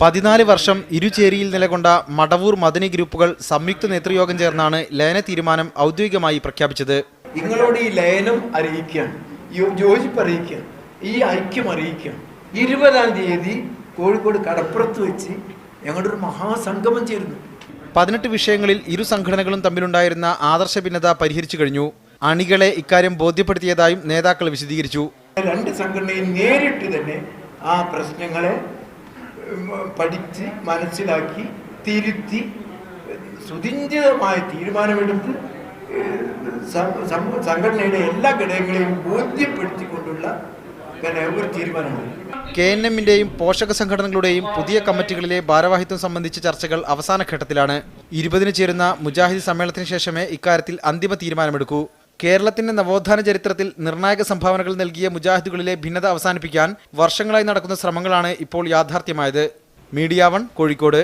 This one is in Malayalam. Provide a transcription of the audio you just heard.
14 വർഷം ഇരുചേരിയിൽ നിലകൊണ്ട മടവൂർ മദനി ഗ്രൂപ്പുകൾ സംയുക്ത നേതൃയോഗം ചേർന്നാണ് ലയന തീരുമാനം ഔദ്യോഗികമായി പ്രഖ്യാപിച്ചത്. നിങ്ങളോട് ഈ ലയനം അറിയിക്കുകയാണ്, യോജിപ്പ് അറിയിക്കുകയാണ്, ഈ ഐക്യം അറിയിക്കുകയാണ്. 20-ാം തീയതി കോഴിക്കോട് കടപ്പുറത്ത് വെച്ച് ഞങ്ങളുടെ ഒരു മഹാസംഗമം ചേരുന്നു. 18 വിഷയങ്ങളിൽ ഇരു സംഘടനകളും തമ്മിലുണ്ടായിരുന്ന ആദർശ ഭിന്നത പരിഹരിച്ചു കഴിഞ്ഞു. അണികളെ ഇക്കാര്യം ബോധ്യപ്പെടുത്തിയതായും നേതാക്കൾ വിശദീകരിച്ചു. 2 സംഘടനയും നേരിട്ട് തന്നെ ആ പ്രശ്നങ്ങളെ പഠിച്ച് മനസ്സിലാക്കി തിരുത്തി സുനിശ്ചിതമായ തീരുമാനമെടുത്ത് സംഘടനയുടെ എല്ലാ ഘടകങ്ങളെയും ബോധ്യപ്പെടുത്തിക്കൊണ്ടുള്ള ഒരു തീരുമാനമാണ്. KNM-ന്റെയും പോഷക സംഘടനകളുടെയും പുതിയ കമ്മിറ്റികളിലെ ഭാരവാഹിത്വം സംബന്ധിച്ച ചർച്ചകൾ അവസാന ഘട്ടത്തിലാണ്. 20-ന് ചേരുന്ന മുജാഹിദ് സമ്മേളനത്തിന് ശേഷമേ ഇക്കാര്യത്തിൽ അന്തിമ തീരുമാനമെടുക്കൂ. കേരളത്തിന്റെ നവോത്ഥാന ചരിത്രത്തിൽ നിർണായക സംഭാവനകൾ നൽകിയ മുജാഹിദുകളിലെ ഭിന്നത അവസാനിപ്പിക്കാൻ വർഷങ്ങളായി നടക്കുന്ന ശ്രമങ്ങളാണ് ഇപ്പോൾ യാഥാർത്ഥ്യമായത്. മീഡിയ 1 കോഴിക്കോട്.